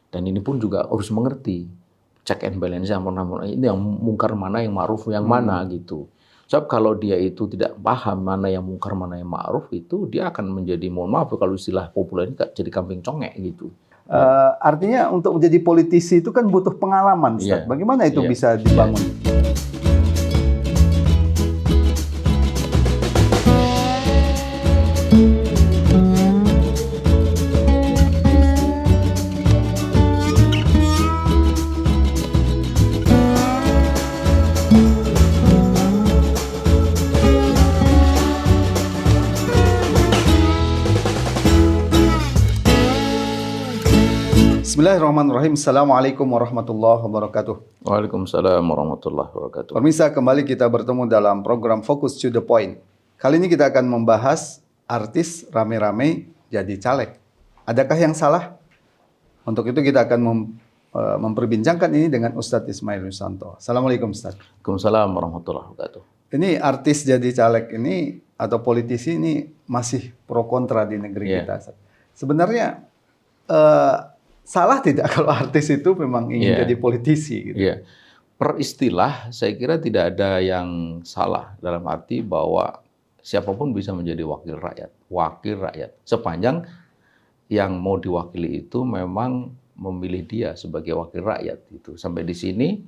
Dan ini pun juga harus mengerti check and balance ini yang mungkar mana, yang ma'ruf yang mana gitu. Sebab kalau dia itu tidak paham mana yang mungkar, mana yang ma'ruf, itu dia akan menjadi, mohon maaf kalau istilah populer ini jadi kambing congek gitu. Artinya untuk menjadi politisi itu kan butuh pengalaman, Ustaz. Bagaimana itu bisa dibangun? Bismillahirrahmanirrahim. Assalamualaikum warahmatullahi wabarakatuh. Waalaikumsalam warahmatullahi wabarakatuh. Pemirsa, kembali kita bertemu dalam program Focus to the Point. Kali ini kita akan membahas artis rame-rame jadi caleg. Adakah yang salah? Untuk itu kita akan memperbincangkan ini dengan Ustadz Ismail Yusanto. Assalamualaikum Ustadz. Waalaikumsalam warahmatullahi wabarakatuh. Ini artis jadi caleg ini atau politisi ini masih pro kontra di negeri kita, Ustadz. Sebenarnya salah tidak kalau artis itu memang ingin jadi politisi? Gitu? Per istilah, saya kira tidak ada yang salah dalam arti bahwa siapapun bisa menjadi wakil rakyat. Wakil rakyat. Sepanjang yang mau diwakili itu memang memilih dia sebagai wakil rakyat. Gitu. Sampai di sini,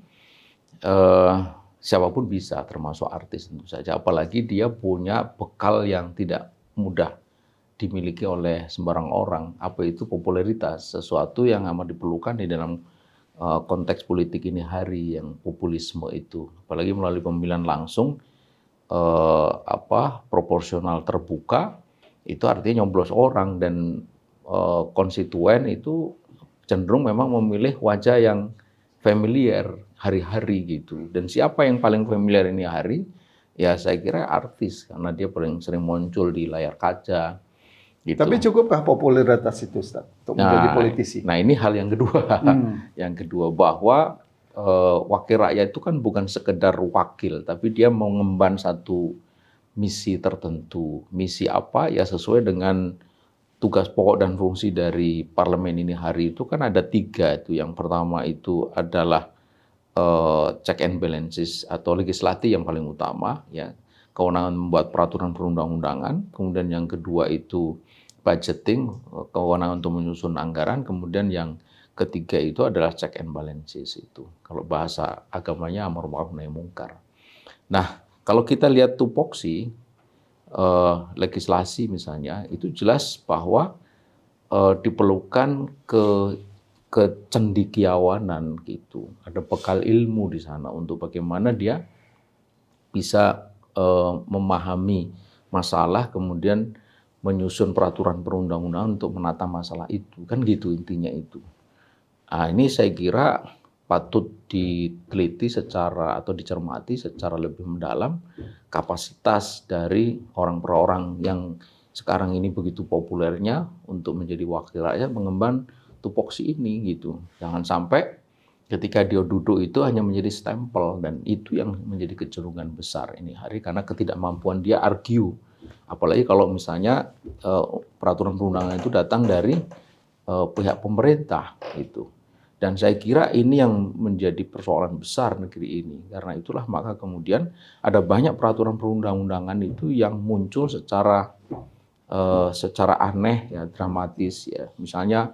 siapapun bisa, termasuk artis tentu saja. Apalagi dia punya bekal yang tidak mudah dimiliki oleh sembarang orang. Apa itu popularitas, sesuatu yang amat diperlukan di dalam konteks politik ini hari, yang populisme itu, apalagi melalui pemilihan langsung proporsional terbuka, itu artinya nyoblos orang dan konstituen itu cenderung memang memilih wajah yang familiar hari-hari gitu. Dan siapa yang paling familiar ini hari? Ya saya kira artis, karena dia paling sering muncul di layar kaca. Gitu. Tapi cukupkah popularitas itu, Ustaz, untuk menjadi politisi? Nah ini hal yang kedua. Yang kedua bahwa wakil rakyat itu kan bukan sekedar wakil, tapi dia mengemban satu misi tertentu. Misi apa? Ya sesuai dengan tugas pokok dan fungsi dari parlemen ini hari itu kan ada 3 itu. Yang pertama itu adalah check and balances atau legislatif yang paling utama, ya, kewenangan membuat peraturan perundang-undangan. Kemudian yang kedua itu budgeting, kewenangan untuk menyusun anggaran. Kemudian yang ketiga itu adalah check and balances itu. Kalau bahasa agamanya amar ma'ruf nahi mungkar. Nah, kalau kita lihat tupoksi legislasi misalnya, itu jelas bahwa diperlukan kecendikiawanan gitu. Ada bekal ilmu di sana untuk bagaimana dia bisa memahami masalah, kemudian menyusun peraturan perundang-undangan untuk menata masalah itu. Kan gitu intinya itu. Nah, ini saya kira patut diteliti atau dicermati secara lebih mendalam kapasitas dari orang per orang yang sekarang ini begitu populernya untuk menjadi wakil rakyat mengemban tupoksi ini gitu. Jangan sampai ketika dia duduk itu hanya menjadi stempel, dan itu yang menjadi kecenderungan besar ini hari karena ketidakmampuan dia argue. Apalagi kalau misalnya peraturan perundangan itu datang dari pihak pemerintah gitu. Dan saya kira ini yang menjadi persoalan besar negeri ini. Karena itulah maka kemudian ada banyak peraturan perundang-undangan itu yang muncul secara aneh, ya, dramatis, ya. Misalnya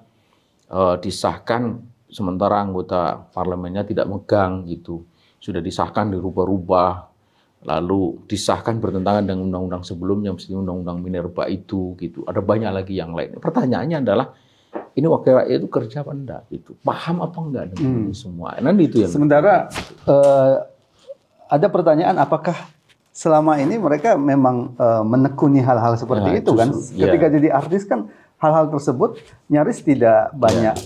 disahkan sementara anggota parlemennya tidak megang gitu. Sudah disahkan dirubah-rubah. Lalu disahkan bertentangan dengan undang-undang sebelumnya, misalnya undang-undang minerba itu gitu. Ada banyak lagi yang lain. Pertanyaannya adalah ini wakil rakyat itu kerja apa enggak gitu. Paham apa enggak dengan ini semua. Nah, itu yang sementara ada pertanyaan, apakah selama ini mereka memang menekuni hal-hal seperti itu kan? Ketika jadi artis kan hal-hal tersebut nyaris tidak banyak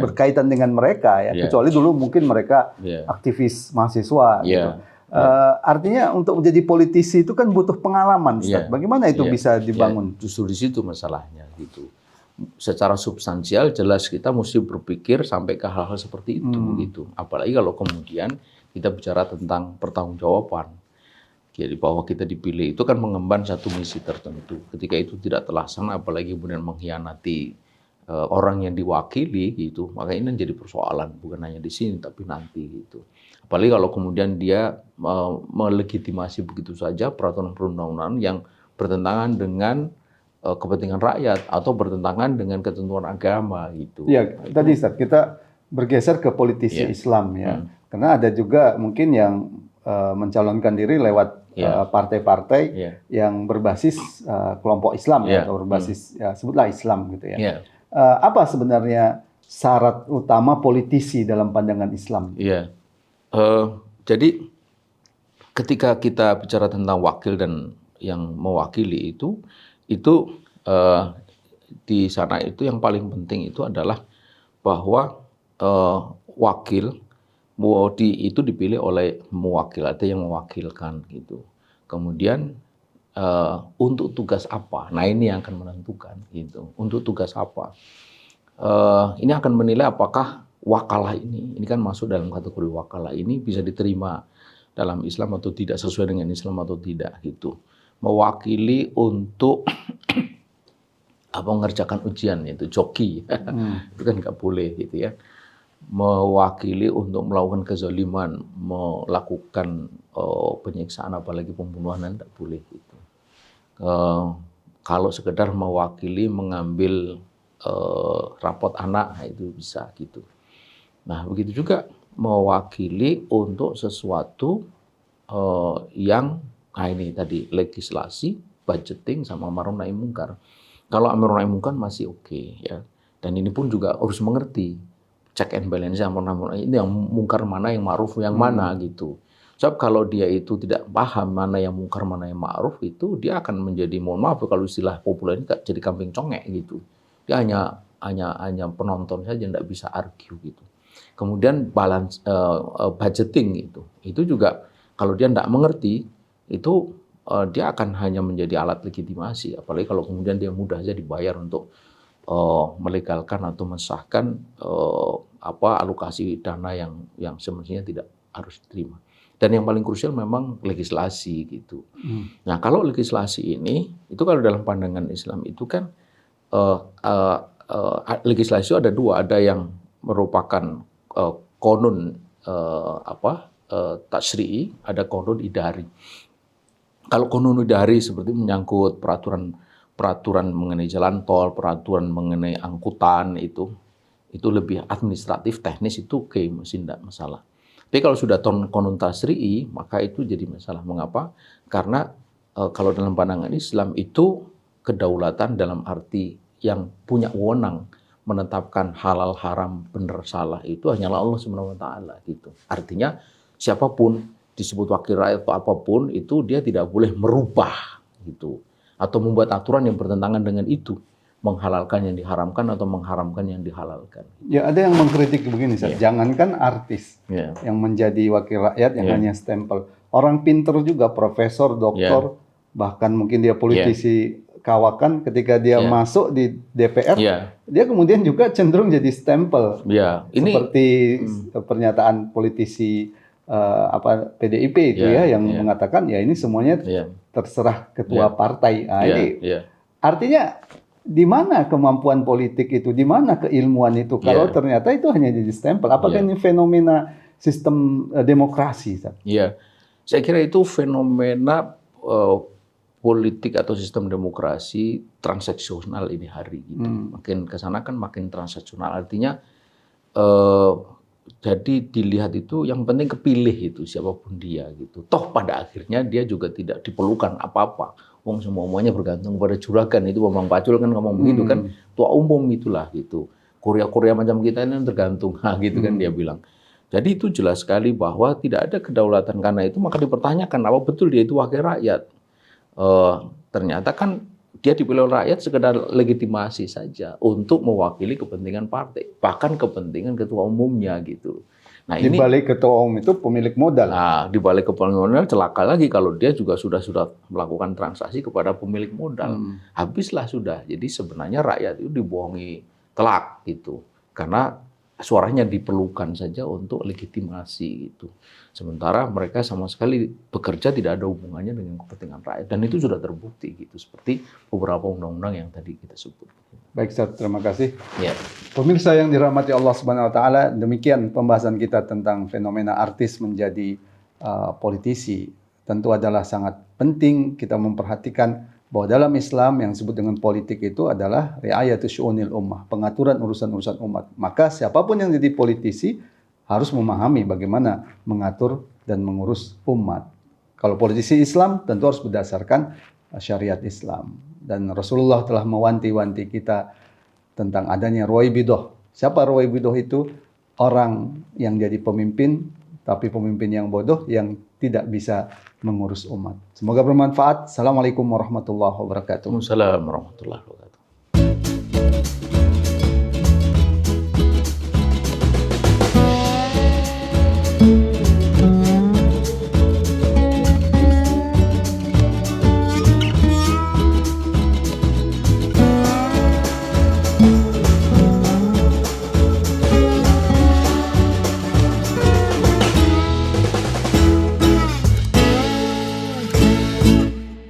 berkaitan dengan mereka, ya. Kecuali dulu mungkin mereka aktivis mahasiswa gitu. Artinya untuk menjadi politisi itu kan butuh pengalaman, Ustaz. Bagaimana itu bisa dibangun? Justru di situ masalahnya gitu. Secara substansial jelas kita mesti berpikir sampai ke hal-hal seperti itu gitu. Apalagi kalau kemudian kita bicara tentang pertanggungjawaban. Jadi bahwa kita dipilih itu kan mengemban satu misi tertentu. Ketika itu tidak terlaksana, apalagi kemudian mengkhianati orang yang diwakili gitu, maka ini jadi persoalan bukan hanya di sini tapi nanti gitu. Apalagi kalau kemudian dia melegitimasi begitu saja peraturan perundang-undangan yang bertentangan dengan kepentingan rakyat atau bertentangan dengan ketentuan agama gitu. Ya, tadi Ustaz, kita bergeser ke politisi Islam ya. Karena ada juga mungkin yang mencalonkan diri lewat partai-partai yang berbasis kelompok Islam atau berbasis sebutlah Islam gitu ya. Apa sebenarnya syarat utama politisi dalam pandangan Islam? Iya. Jadi ketika kita bicara tentang wakil dan yang mewakili itu di sana itu yang paling penting itu adalah bahwa wakil itu dipilih oleh mewakil atau yang mewakilkan gitu. Kemudian untuk tugas apa? Nah ini yang akan menentukan gitu. Untuk tugas apa? Ini akan menilai apakah wakalah ini kan masuk dalam kategori wakalah ini bisa diterima dalam Islam atau tidak, sesuai dengan Islam atau tidak gitu. Mewakili untuk mengerjakan ujian itu joki, itu kan nggak boleh gitu ya. Mewakili untuk melakukan kezaliman, melakukan penyiksaan apalagi pembunuhan tidak boleh gitu. Kalau sekedar mewakili mengambil rapot anak itu bisa gitu. Nah begitu juga mewakili untuk sesuatu yang ini tadi legislasi, budgeting sama amar nahi mungkar. Kalau amar nahi mungkar masih oke ya. Dan ini pun juga harus mengerti check and balance amar nahi ini yang mungkar mana, yang ma'ruf yang mana gitu. Sebab kalau dia itu tidak paham mana yang mungkar mana yang ma'ruf itu dia akan menjadi, mohon maaf kalau istilah populer ini jadi kambing congek gitu. Dia hanya penonton saja, tidak bisa argue gitu. Kemudian balance budgeting itu juga kalau dia tidak mengerti itu dia akan hanya menjadi alat legitimasi. Apalagi kalau kemudian dia mudah saja dibayar untuk melegalkan atau mensahkan alokasi dana yang semestinya tidak harus diterima. Dan yang paling krusial memang legislasi gitu. Nah kalau legislasi ini itu kalau dalam pandangan Islam itu kan legislasi ada dua, ada yang merupakan konun tasyri'i, ada konun idari. Kalau konun idari seperti menyangkut peraturan mengenai jalan tol, peraturan mengenai angkutan itu lebih administratif, teknis itu oke, masih tidak masalah. Tapi kalau sudah konun tasyri'i maka itu jadi masalah. Mengapa? Karena kalau dalam pandangan Islam itu kedaulatan dalam arti yang punya wewenang menetapkan halal haram benar salah itu hanyalah Allah Subhanahu wa taala gitu. Artinya siapapun disebut wakil rakyat atau apapun itu dia tidak boleh merubah gitu atau membuat aturan yang bertentangan dengan itu, menghalalkan yang diharamkan atau mengharamkan yang dihalalkan. Ya ada yang mengkritik begini, jangankan artis yang menjadi wakil rakyat yang hanya stempel. Orang pinter juga, profesor, doktor, bahkan mungkin dia politisi kawakan, ketika dia masuk di DPR, dia kemudian juga cenderung jadi stempel. Seperti pernyataan politisi PDIP itu yang mengatakan ya ini semuanya terserah ketua partai. Artinya di mana kemampuan politik itu, di mana keilmuan itu kalau ternyata itu hanya jadi stempel? Apakah ini fenomena sistem demokrasi? Saya kira itu fenomena politik atau sistem demokrasi transaksional ini hari gitu. Makin ke sana kan makin transaksional. Artinya jadi dilihat itu yang penting kepilih itu siapapun dia gitu. Toh pada akhirnya dia juga tidak diperlukan apa-apa. Wong semuanya bergantung pada juragan, itu Bambang Pacul kan ngomong begitu kan, tua umum itulah gitu. Korea macam kita ini tergantung, gitu kan dia bilang. Jadi itu jelas sekali bahwa tidak ada kedaulatan, karena itu maka dipertanyakan apa betul dia itu wakil rakyat. Ternyata kan dia dipilih oleh rakyat sekedar legitimasi saja untuk mewakili kepentingan partai, bahkan kepentingan ketua umumnya gitu. Nah, di balik ketua umum itu pemilik modal. Nah, di balik pemilik modal celaka lagi kalau dia juga sudah melakukan transaksi kepada pemilik modal. Habislah sudah. Jadi sebenarnya rakyat itu dibohongi telak gitu. Karena suaranya diperlukan saja untuk legitimasi gitu. Sementara mereka sama sekali bekerja tidak ada hubungannya dengan kepentingan rakyat, dan itu sudah terbukti gitu, seperti beberapa undang-undang yang tadi kita sebut. Baik, Ustaz, terima kasih. Ya. Pemirsa yang dirahmati Allah Subhanahu wa taala, demikian pembahasan kita tentang fenomena artis menjadi politisi. Tentu adalah sangat penting kita memperhatikan bahwa dalam Islam yang disebut dengan politik itu adalah riayatus syu'unil ummah, pengaturan urusan-urusan umat. Maka siapapun yang jadi politisi harus memahami bagaimana mengatur dan mengurus umat. Kalau politisi Islam tentu harus berdasarkan syariat Islam. Dan Rasulullah telah mewanti-wanti kita tentang adanya ruwaibidah. Siapa ruwaibidah itu? Orang yang jadi pemimpin, tapi pemimpin yang bodoh yang tidak bisa mengurus umat. Semoga bermanfaat. Assalamualaikum warahmatullahi wabarakatuh. Waalaikumsalam warahmatullahi wabarakatuh.